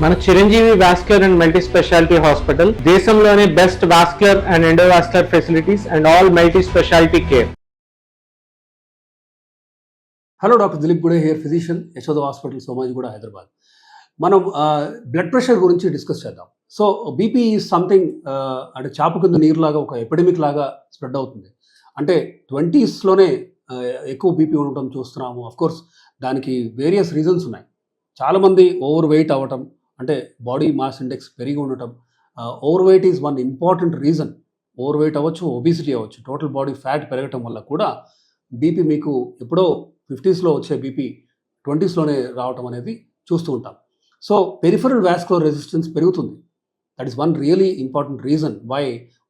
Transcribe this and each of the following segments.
మన Chiranjeevi vascular and multi speciality hospital దేశంలోనే best vascular and endovascular facilities and all multi speciality care. Hello, doctor Dilip Gude here, physician, Yashoda hospital, Somajiguda, Hyderabad. మనం blood pressure గురించి discuss చేద్దాం. So BP is something అంటే చాప కింద నీరులాగా ఒక ఎపిడమిక్ లాగా స్ప్రెడ్ అవుతుంది. అంటే 20sలోనే ఎక్కువ బీపీ ఉండటం చూస్తున్నాము. అఫ్కోర్స్ దానికి వేరియస్ రీజన్స్ ఉన్నాయి. చాలామంది ఓవర్ వెయిట్ అవ్వటం, అంటే బాడీ మాస్ ఇండెక్స్ పెరిగి ఉండటం. Over weight is one important reason. Over weight అవ్వచ్చు, ఒబిసిటీ అవ్వచ్చు, టోటల్ బాడీ ఫ్యాట్ పెరగటం వల్ల కూడా బీపీ మీకు ఎప్పుడో 50sలో వచ్చే బీపీ 20sలోనే రావటం అనేది చూస్తూ ఉంటాం. సో పెరిఫరల్ వాస్కులర్ రెసిస్టెన్స్ పెరుగుతుంది. That is one really important reason why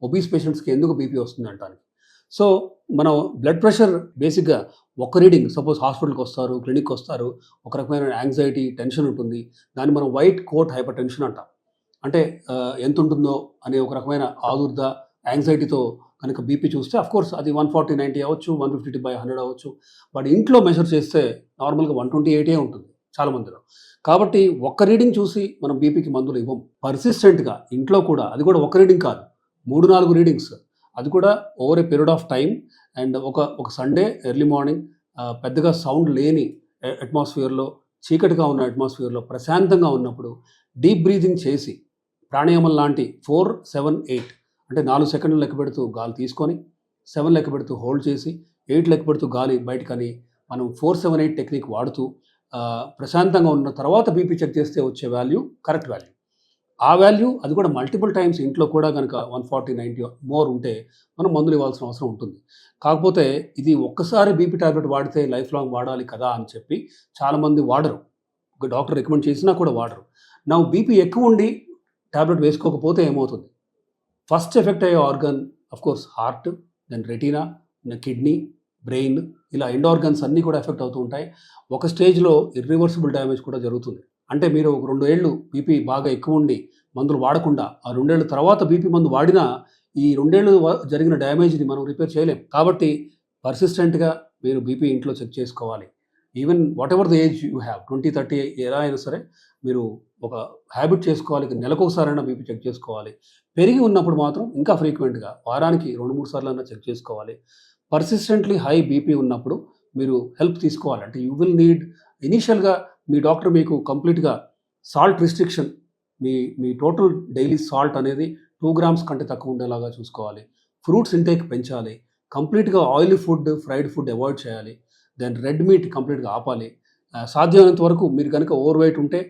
obese పేషెంట్స్కి ఎందుకు బీపీ వస్తుంది అంటానికి. సో మనం బ్లడ్ ప్రెషర్ బేసిక్గా ఒక రీడింగ్, సపోజ్ హాస్పిటల్కి వస్తారు, క్లినిక్కి వస్తారు, ఒక రకమైన యాంగ్జైటీ, టెన్షన్ ఉంటుంది. దాన్ని మనం వైట్ కోట్ హైపర్ టెన్షన్ అంటాం. అంటే ఎంత ఉంటుందో అనే ఒక రకమైన ఆదుర్ద, యాంగ్జైటీతో కనుక బీపీ చూస్తే అఫ్కోర్స్ అది 140/90 అవ్వచ్చు, 150/100 అవ్వచ్చు. బట్ ఇంట్లో మెజర్ చేస్తే నార్మల్గా 128 ఉంటుంది చాలామందిలో. కాబట్టి ఒక్క రీడింగ్ చూసి మనం బీపీకి మందులు ఇవ్వం. పర్సిస్టెంట్గా ఇంట్లో కూడా, అది కూడా ఒక రీడింగ్ కాదు, 3-4 రీడింగ్స్, అది కూడా over a period of time. And ఒక సండే ఎర్లీ మార్నింగ్ పెద్దగా సౌండ్ లేని అట్మాస్ఫియర్లో, చీకటిగా ఉన్న అట్మాస్ఫియర్లో ప్రశాంతంగా ఉన్నప్పుడు డీప్ బ్రీతింగ్ చేసి, ప్రాణాయామం లాంటి 4-7-8 అంటే 4 సెకండ్లు లెక్క పెడుతూ గాలి తీసుకొని, 7 లెక్క పెడుతూ హోల్డ్ చేసి, 8 లెక్క పెడుతూ గాలి బయటకని మనం 4-7-8 టెక్నిక్ వాడుతూ ప్రశాంతంగా ఉన్న తర్వాత బీపీ చెక్ చేస్తే వచ్చే వాల్యూ కరెక్ట్ వాల్యూ. ఆ వాల్యూ అది కూడా మల్టిపుల్ టైమ్స్ ఇంట్లో కూడా కనుక 140/90 మోర్ ఉంటే మనం మందులు ఇవ్వాల్సిన అవసరం ఉంటుంది. కాకపోతే ఇది ఒక్కసారి బీపీ టాబ్లెట్ వాడితే లైఫ్ లాంగ్ వాడాలి కదా అని చెప్పి చాలామంది వాడరు. ఒక డాక్టర్ రికమెండ్ చేసినా కూడా వాడరు. నా బీపీ ఎక్కువ ఉండి టాబ్లెట్ వేసుకోకపోతే ఏమవుతుంది? ఫస్ట్ ఎఫెక్ట్ అయ్యే organ of course heart, then retina, kidney, brain, ఇలా ఎండ్ ఆర్గన్స్ అన్నీ కూడా ఎఫెక్ట్ అవుతూ ఉంటాయి. ఒక స్టేజ్లో ఇర్రివర్సిబుల్ డ్యామేజ్ కూడా జరుగుతుంది. అంటే మీరు ఒక 2 ఏళ్ళు బీపీ బాగా ఎక్కువ ఉండి మందులు వాడకుండా ఆ 2 ఏళ్ళ తర్వాత బీపీ మందు వాడినా ఈ 2 ఏళ్ళు జరిగిన డ్యామేజ్ని మనం రిపేర్ చేయలేం. కాబట్టి పర్సిస్టెంట్గా మీరు బీపీ ఇంట్లో చెక్ చేసుకోవాలి. Even what ever the age you have, 20-30 ఎలా అయినా సరే మీరు ఒక హ్యాబిట్ చేసుకోవాలి. నెలకొకసారైనా బీపీ చెక్ చేసుకోవాలి. పెరిగి ఉన్నప్పుడు మాత్రం ఇంకా ఫ్రీక్వెంట్గా వారానికి 2-3 సార్లు అయినా చెక్ చేసుకోవాలి. పర్సిస్టెంట్లీ హై బీపీ ఉన్నప్పుడు మీరు హెల్ప్ తీసుకోవాలి. అంటే యూ విల్ నీడ్ ఇనీషియల్గా మీ డాక్టర్ మీకు కంప్లీట్గా సాల్ట్ రిస్ట్రిక్షన్, మీ టోటల్ డైలీ సాల్ట్ అనేది 2 grams కంటే తక్కువ ఉండేలాగా చూసుకోవాలి. ఫ్రూట్స్ ఇంటేక్ పెంచాలి. కంప్లీట్గా oily food, fried food avoid చేయాలి. దెన్ రెడ్ మీట్ కంప్లీట్గా ఆపాలి. సాధ్యమైనంత వరకు మీరు కనుక ఓవర్ వెయిట్ ఉంటే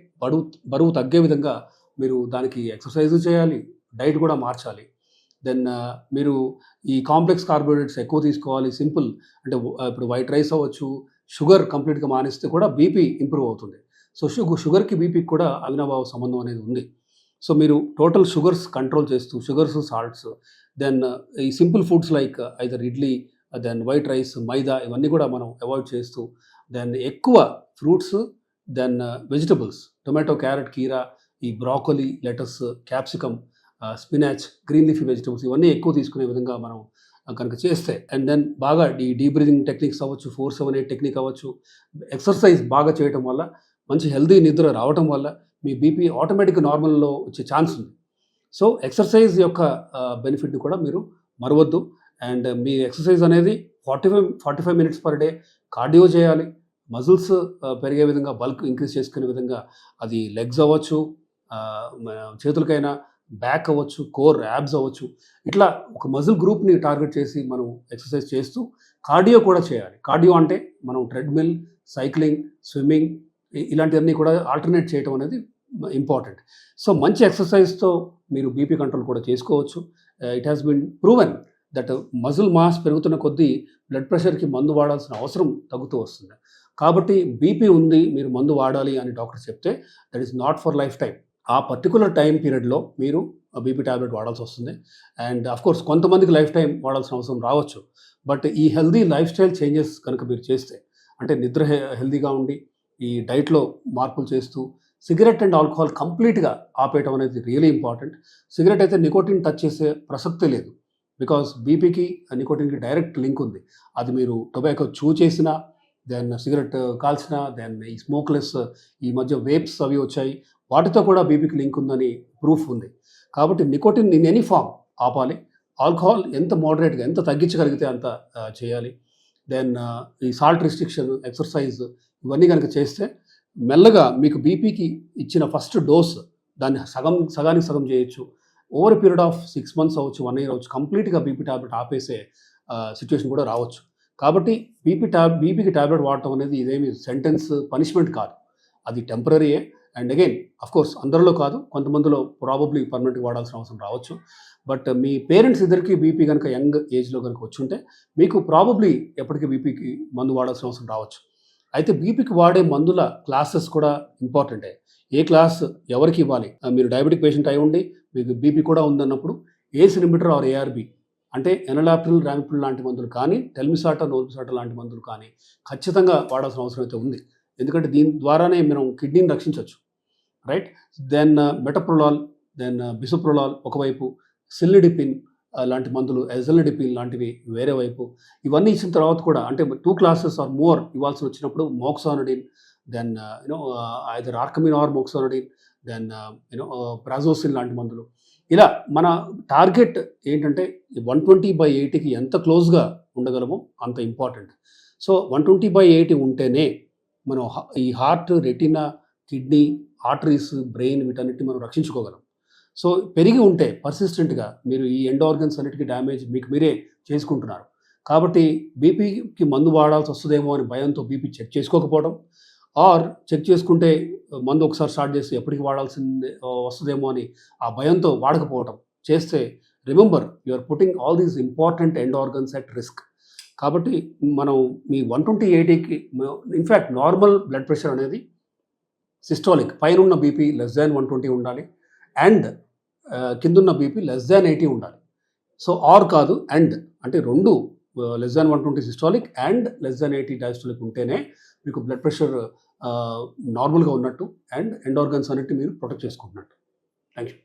బరువు తగ్గే విధంగా మీరు దానికి ఎక్సర్సైజ్ చేయాలి, డైట్ కూడా మార్చాలి. దెన్ మీరు ఈ కాంప్లెక్స్ కార్బోహైడ్రేట్స్ ఎక్కువ తీసుకోవాలి. సింపుల్ అంటే ఇప్పుడు వైట్ రైస్ అవ్వచ్చు, షుగర్ కంప్లీట్గా మానేస్తే కూడా బీపీ ఇంప్రూవ్ అవుతుంది. సో షుగర్కి బీపీకి కూడా అవినాభావ సంబంధం అనేది ఉంది. సో మీరు టోటల్ షుగర్స్ కంట్రోల్ చేస్తూ, షుగర్స్, సాల్ట్స్, దెన్ ఈ simple foods like either idli, then white rice, maida, ఇవన్నీ కూడా మనం అవాయిడ్ చేస్తూ, దెన్ ఎక్కువ fruits, then vegetables, tomato, carrot, కీరా, ఈ broccoli, lettuce, capsicum, spinach, green leafy vegetables, ఇవన్నీ ఎక్కువ తీసుకునే విధంగా మనం కనుక చేస్తే, అండ్ దెన్ బాగా డీప్ బ్రీదింగ్ టెక్నిక్స్ అవ్వచ్చు, 4-7-8 టెక్నిక్ అవ్వచ్చు, ఎక్సర్సైజ్ బాగా చేయటం వల్ల, మంచి హెల్దీ నిద్ర రావటం వల్ల మీ బీపీ ఆటోమేటిక్గా నార్మల్లో వచ్చే ఛాన్స్ ఉంది. సో ఎక్సర్సైజ్ యొక్క బెనిఫిట్ని కూడా మీరు మరవద్దు. అండ్ మీ ఎక్సర్సైజ్ అనేది 45 minutes పర్ డే కార్డియో చేయాలి. మజిల్స్ పెరిగే విధంగా, బల్క్ ఇంక్రీజ్ చేసుకునే విధంగా, అది లెగ్స్ అవ్వచ్చు, చేతులకైనా, బ్యాక్ అవ్వచ్చు, కోర్, యాబ్స్ అవ్వచ్చు, ఇట్లా ఒక మజిల్ గ్రూప్ని టార్గెట్ చేసి మనం ఎక్సర్సైజ్ చేస్తూ కార్డియో కూడా చేయాలి. కార్డియో అంటే మనం ట్రెడ్మిల్, సైక్లింగ్, స్విమ్మింగ్, ఇలాంటివన్నీ కూడా ఆల్టర్నేట్ చేయడం అనేది ఇంపార్టెంట్. సో మంచి ఎక్సర్సైజ్తో మీరు బీపీ కంట్రోల్ కూడా చేసుకోవచ్చు. It has been proven that muscle mass పెరుగుతున్న కొద్దీ బ్లడ్ ప్రెషర్కి మందు వాడాల్సిన అవసరం తగ్గుతూ వస్తుంది. కాబట్టి బీపీ ఉంది, మీరు మందు వాడాలి అని డాక్టర్ చెప్తే that is not for life time. ఆ పర్టికులర్ టైం పీరియడ్లో మీరు బీపీ టాబ్లెట్ వాడాల్సి వస్తుంది. అండ్ అఫ్కోర్స్ కొంతమందికి లైఫ్ టైం వాడాల్సిన అవసరం రావచ్చు. బట్ ఈ హెల్దీ లైఫ్ స్టైల్ చేంజెస్ కనుక మీరు చేస్తే, అంటే నిద్ర హెల్దీగా ఉండి, ఈ డైట్లో మార్పులు చేస్తూ, సిగరెట్ అండ్ ఆల్కహాల్ కంప్లీట్గా ఆపేయటం అనేది రియలీ ఇంపార్టెంట్. సిగరెట్ అయితే నికోటిన్ టచ్ చేసే ప్రసక్తే లేదు. బికాస్ బీపీకి నికోటిన్కి డైరెక్ట్ లింక్ ఉంది. అది మీరు టొబాకో చూ చేసినా, దెన్ సిగరెట్ కాల్చిన, దెన్ ఈ స్మోక్లెస్, ఈ మధ్య వేప్స్ అవి వచ్చాయి, వాటితో కూడా బీపీకి లింక్ ఉందని ప్రూఫ్ ఉంది. కాబట్టి నికోటిన్ ఇన్ ఎనీ ఫామ్ ఆపాలి. ఆల్కహాల్ ఎంత మోడరేట్గా ఎంత తగ్గించగలిగితే అంత చేయాలి. దెన్ ఈ సాల్ట్ రిస్ట్రిక్షన్, ఎక్సర్సైజ్ ఇవన్నీ కనుక చేస్తే మెల్లగా మీకు బీపీకి ఇచ్చిన ఫస్ట్ డోస్ దాన్ని సగానికి సగం చేయొచ్చు. ఓవర్ పీరియడ్ ఆఫ్ 6 months అవ్వచ్చు, 1 year అవ్వచ్చు, కంప్లీట్గా బీపీ ట్యాబ్లెట్ ఆపేసే సిచ్యువేషన్ కూడా రావచ్చు. కాబట్టి బీపీకి ట్యాబ్లెట్ వాడటం అనేది ఇదేమి సెంటెన్స్, పనిష్మెంట్ కాదు. అది టెంపరరీయే. అండ్ అగైన్ అఫ్కోర్స్ అందరిలో కాదు, కొంతమందిలో ప్రాబబ్లీ పర్మనెంట్గా వాడాల్సిన అవసరం రావచ్చు. బట్ మీ పేరెంట్స్ ఇద్దరికి బీపీ కనుక యంగ్ ఏజ్లో కనుక వచ్చుంటే మీకు ప్రాబబ్లీ ఎప్పటికీ బీపీకి మందు వాడాల్సిన అవసరం రావచ్చు. అయితే బీపీకి వాడే మందుల క్లాసెస్ కూడా ఇంపార్టెంటే. ఏ క్లాస్ ఎవరికి ఇవ్వాలి? మీరు డయాబెటిక్ పేషెంట్ అయి ఉండి మీకు బీపీ కూడా ఉందన్నప్పుడు ఏస్ ఇన్హిబిటర్ ఆర్ ఏఆర్బి అంటే ఎనలాప్రిల్, రామిప్రిల్ లాంటి మందులు కానీ, టెల్మిసాట, నోల్మిసాట లాంటి మందులు కానీ ఖచ్చితంగా వాడాల్సిన అవసరం అయితే ఉంది. ఎందుకంటే దీని ద్వారానే మనం కిడ్నీని రక్షించవచ్చు, రైట్? దెన్ మెటప్రొలాల్, దెన్ బిసోప్రొలాల్ ఒకవైపు, సిల్లిడిపిన్ లాంటి మందులు, ఎజల్నిడిపిన్ లాంటివి వేరే వైపు. ఇవన్నీ ఇచ్చిన తర్వాత కూడా అంటే 2 classes ఆర్ మోర్ ఇవ్వాల్సి వచ్చినప్పుడు మోక్సానడిన్, దెన్ ఐదర్ ఆర్కమిన్ ఆర్ మోక్సానడిన్, దెన్ ప్రాజోసిన్ లాంటి మందులు. ఇలా మన టార్గెట్ ఏంటంటే 120/80కి ఎంత క్లోజ్గా ఉండగలమో అంత ఇంపార్టెంట్. సో 120/80 ఉంటేనే మనం ఈ heart, retina, kidney, arteries, brain వీటన్నిటిని మనం రక్షించుకోగలం. సో పెరిగి ఉంటే పర్సిస్టెంట్గా మీరు ఈ ఎండ్ ఆర్గన్స్ అన్నిటికీ డ్యామేజ్ మీకు మీరే చేసుకుంటున్నారు. కాబట్టి బీపీకి మందు వాడాల్సి వస్తుందేమో అని భయంతో బీపీ చెక్ చేసుకోకపోవడం, ఆర్ చెక్ చేసుకుంటే మందు ఒకసారి స్టార్ట్ చేసి ఎప్పటికి వాడాల్సిందే వస్తుందేమో అని ఆ భయంతో వాడకపోవడం చేస్తే, remember you are putting all these important end organs at risk. కాబట్టి మనం మీ 120/80కి ఇన్ఫ్యాక్ట్ నార్మల్ బ్లడ్ ప్రెషర్ అనేది సిస్టాలిక్ పైనున్న బీపీ <120 ఉండాలి, అండ్ కిందున్న బీపీ <80 ఉండాలి. సో ఆర్ కాదు, అండ్ అంటే రెండు <120 సిస్టాలిక్ అండ్ <80 డయాస్టాలిక్ ఉంటేనే మీకు బ్లడ్ ప్రెషర్ నార్మల్గా ఉన్నట్టు అండ్ ఎండ్ ఆర్గన్స్ అన్నిటి మీరు ప్రొటెక్ట్ చేసుకుంటున్నట్టు. Thank you.